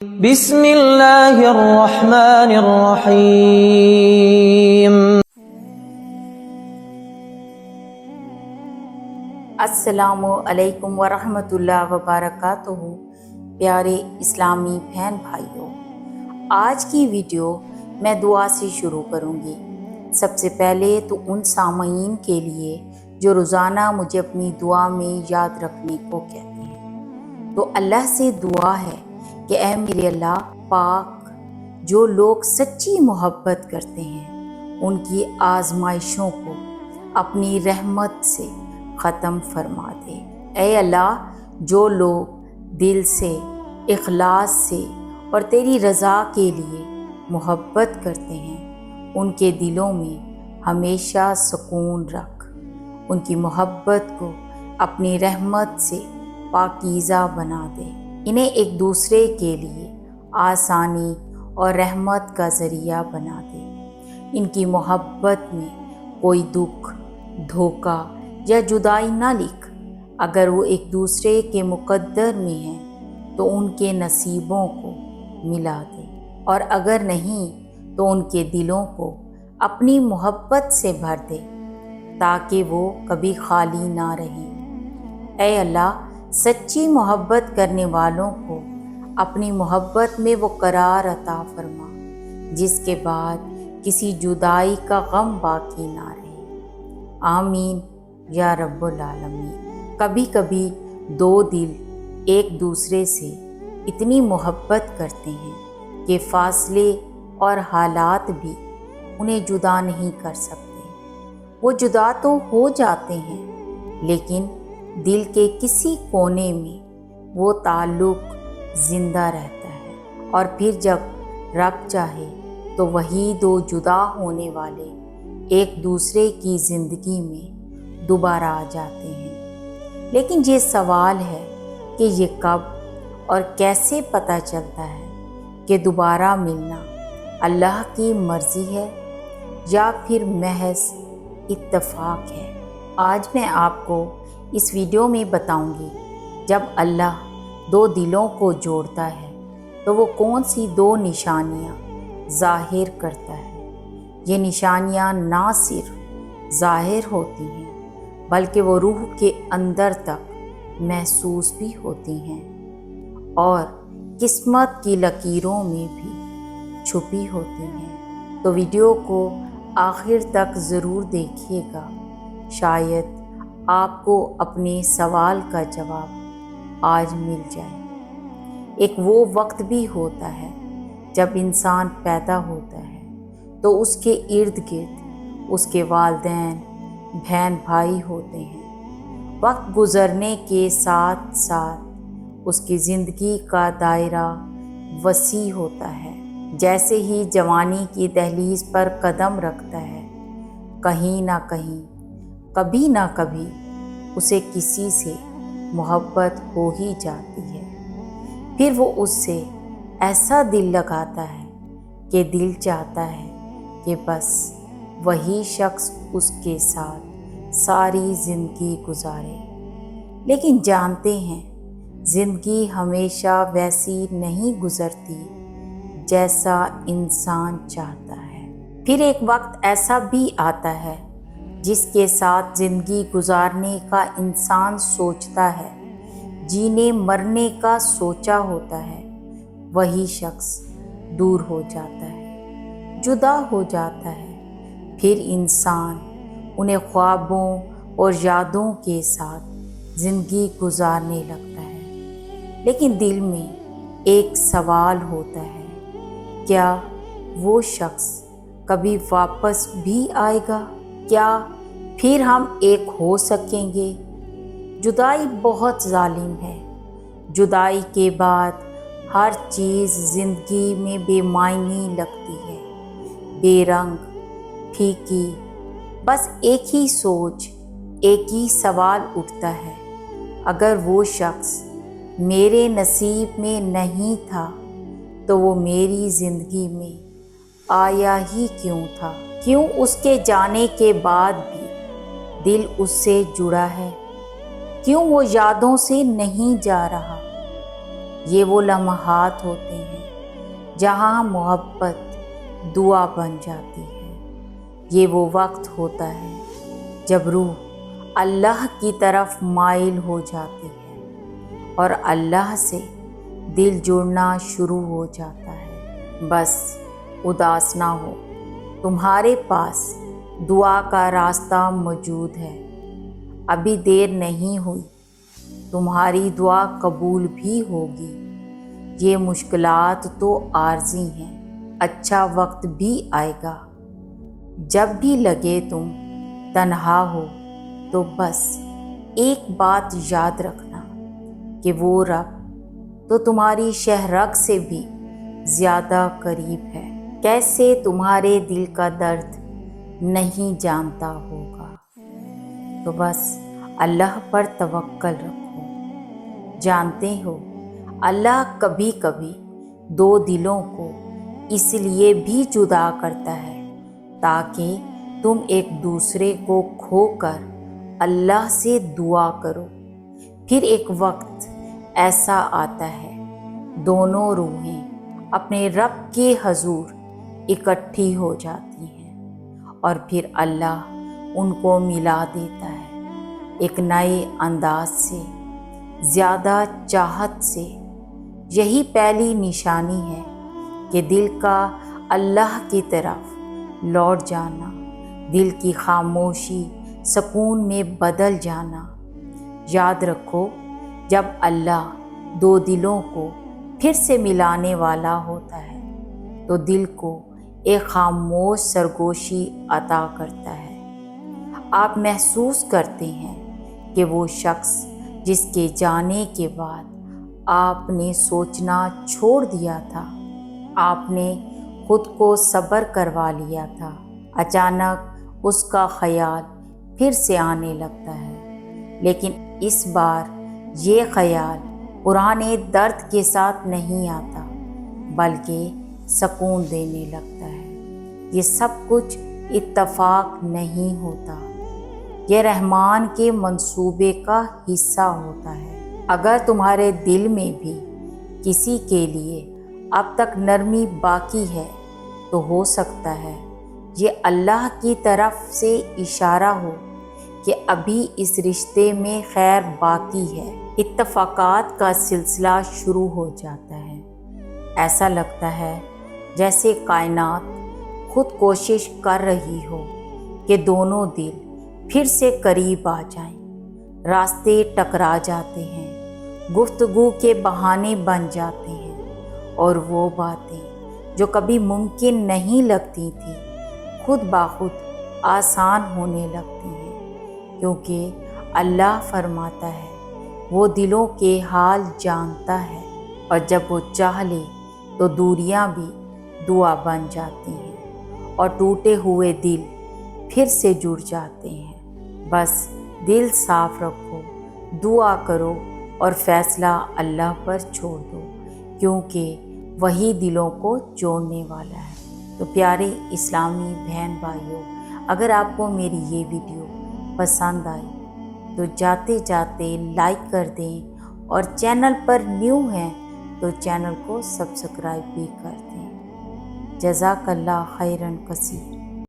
بسم اللہ الرحمن الرحیم۔ السلام علیکم ورحمۃ اللہ وبرکاتہ۔ پیارے اسلامی بہن بھائیوں، آج کی ویڈیو میں دعا سے شروع کروں گی۔ سب سے پہلے تو ان سامعین کے لیے جو روزانہ مجھے اپنی دعا میں یاد رکھنے کو کہتے ہیں، تو اللہ سے دعا ہے کہ اے میرے اللہ پاک، جو لوگ سچی محبت کرتے ہیں ان کی آزمائشوں کو اپنی رحمت سے ختم فرما دے۔ اے اللہ، جو لوگ دل سے، اخلاص سے اور تیری رضا کے لیے محبت کرتے ہیں ان کے دلوں میں ہمیشہ سکون رکھ، ان کی محبت کو اپنی رحمت سے پاکیزہ بنا دے، انہیں ایک دوسرے کے لیے آسانی اور رحمت کا ذریعہ بنا دے۔ ان کی محبت میں کوئی دکھ، دھوکہ یا جدائی نہ لکھ۔ اگر وہ ایک دوسرے کے مقدر میں ہیں تو ان کے نصیبوں کو ملا دے، اور اگر نہیں تو ان کے دلوں کو اپنی محبت سے بھر دے تاکہ وہ کبھی خالی نہ رہیں۔ اے اللہ، سچی محبت کرنے والوں کو اپنی محبت میں وہ قرار عطا فرما جس کے بعد کسی جدائی کا غم باقی نہ رہے۔ آمین یا رب العالمین۔ کبھی کبھی دو دل ایک دوسرے سے اتنی محبت کرتے ہیں کہ فاصلے اور حالات بھی انہیں جدا نہیں کر سکتے۔ وہ جدا تو ہو جاتے ہیں لیکن دل کے کسی کونے میں وہ تعلق زندہ رہتا ہے، اور پھر جب رب چاہے تو وہی دو جدا ہونے والے ایک دوسرے کی زندگی میں دوبارہ آ جاتے ہیں۔ لیکن یہ سوال ہے کہ یہ کب اور کیسے پتہ چلتا ہے کہ دوبارہ ملنا اللہ کی مرضی ہے یا پھر محض اتفاق ہے؟ آج میں آپ کو اس ویڈیو میں بتاؤں گی جب اللہ دو دلوں کو جوڑتا ہے تو وہ کون سی دو نشانیاں ظاہر کرتا ہے۔ یہ نشانیاں نہ صرف ظاہر ہوتی ہیں بلکہ وہ روح کے اندر تک محسوس بھی ہوتی ہیں اور قسمت کی لکیروں میں بھی چھپی ہوتی ہیں۔ تو ویڈیو کو آخر تک ضرور دیکھیے گا، شاید آپ کو اپنے سوال کا جواب آج مل جائے۔ ایک وہ وقت بھی ہوتا ہے جب انسان پیدا ہوتا ہے تو اس کے ارد گرد اس کے والدین، بہن بھائی ہوتے ہیں۔ وقت گزرنے کے ساتھ ساتھ اس کی زندگی کا دائرہ وسیع ہوتا ہے۔ جیسے ہی جوانی کی دہلیز پر قدم رکھتا ہے، کہیں نہ کہیں، کبھی نہ کبھی اسے کسی سے محبت ہو ہی جاتی ہے۔ پھر وہ اس سے ایسا دل لگاتا ہے کہ دل چاہتا ہے کہ بس وہی شخص اس کے ساتھ ساری زندگی گزارے۔ لیکن جانتے ہیں زندگی ہمیشہ ویسی نہیں گزرتی جیسا انسان چاہتا ہے۔ پھر ایک وقت ایسا بھی آتا ہے جس کے ساتھ زندگی گزارنے کا انسان سوچتا ہے، جینے مرنے کا سوچا ہوتا ہے، وہی شخص دور ہو جاتا ہے، جدا ہو جاتا ہے۔ پھر انسان انہیں خوابوں اور یادوں کے ساتھ زندگی گزارنے لگتا ہے، لیکن دل میں ایک سوال ہوتا ہے، کیا وہ شخص کبھی واپس بھی آئے گا؟ کیا پھر ہم ایک ہو سکیں گے؟ جدائی بہت ظالم ہے۔ جدائی کے بعد ہر چیز زندگی میں بے معنی لگتی ہے، بے رنگ، پھیکی۔ بس ایک ہی سوچ، ایک ہی سوال اٹھتا ہے، اگر وہ شخص میرے نصیب میں نہیں تھا تو وہ میری زندگی میں آیا ہی کیوں تھا؟ کیوں اس کے جانے کے بعد بھی دل اس سے جڑا ہے؟ کیوں وہ یادوں سے نہیں جا رہا؟ یہ وہ لمحات ہوتے ہیں جہاں محبت دعا بن جاتی ہے۔ یہ وہ وقت ہوتا ہے جب روح اللہ کی طرف مائل ہو جاتی ہے اور اللہ سے دل جڑنا شروع ہو جاتا ہے۔ بس اداس نہ ہو، تمہارے پاس دعا کا راستہ موجود ہے۔ ابھی دیر نہیں ہوئی، تمہاری دعا قبول بھی ہوگی۔ یہ مشکلات تو عارضی ہیں، اچھا وقت بھی آئے گا۔ جب بھی لگے تم تنہا ہو تو بس ایک بات یاد رکھنا کہ وہ رب تو تمہاری شہرگ سے بھی زیادہ قریب ہے۔ کیسے تمہارے دل کا درد نہیں جانتا ہوگا۔ تو بس اللہ پر توکل رکھو۔ جانتے ہو اللہ کبھی کبھی دو دلوں کو اس لیے بھی جدا کرتا ہے تاکہ تم ایک دوسرے کو کھو کر اللہ سے دعا کرو۔ پھر ایک وقت ایسا آتا ہے دونوں روحیں اپنے رب کے حضور اکٹھی ہو جاتی ہیں اور پھر اللہ ان کو ملا دیتا ہے ایک نئے انداز سے، زیادہ چاہت سے۔ یہی پہلی نشانی ہے کہ دل کا اللہ کی طرف لوٹ جانا، دل کی خاموشی سکون میں بدل جانا۔ یاد رکھو، جب اللہ دو دلوں کو پھر سے ملانے والا ہوتا ہے تو دل کو ایک خاموش سرگوشی عطا کرتا ہے۔ آپ محسوس کرتے ہیں کہ وہ شخص جس کے جانے کے بعد آپ نے سوچنا چھوڑ دیا تھا، آپ نے خود کو صبر کروا لیا تھا، اچانک اس کا خیال پھر سے آنے لگتا ہے۔ لیکن اس بار یہ خیال پرانے درد کے ساتھ نہیں آتا بلکہ سکون دینے لگتا ہے۔ یہ سب کچھ اتفاق نہیں ہوتا، یہ رحمان کے منصوبے کا حصہ ہوتا ہے۔ اگر تمہارے دل میں بھی کسی کے لیے اب تک نرمی باقی ہے تو ہو سکتا ہے یہ اللہ کی طرف سے اشارہ ہو کہ ابھی اس رشتے میں خیر باقی ہے۔ اتفاقات کا سلسلہ شروع ہو جاتا ہے۔ ایسا لگتا ہے جیسے کائنات خود کوشش کر رہی ہو کہ دونوں دل پھر سے قریب آ جائیں۔ راستے ٹکرا جاتے ہیں، گفتگو کے بہانے بن جاتے ہیں اور وہ باتیں جو کبھی ممکن نہیں لگتی تھیں خود بخود آسان ہونے لگتی ہیں، کیونکہ اللہ فرماتا ہے وہ دلوں کے حال جانتا ہے اور جب وہ چاہ لے تو دوریاں بھی دعا بن جاتی ہیں اور ٹوٹے ہوئے دل پھر سے جڑ جاتے ہیں۔ بس دل صاف رکھو، دعا کرو اور فیصلہ اللہ پر چھوڑ دو، کیونکہ وہی دلوں کو جوڑنے والا ہے۔ تو پیارے اسلامی بہن بھائیوں، اگر آپ کو میری یہ ویڈیو پسند آئی تو جاتے جاتے لائک کر دیں اور چینل پر نیو ہیں تو چینل کو سبسکرائب بھی کر دیں۔ جزاک اللہ خیرن کثیر۔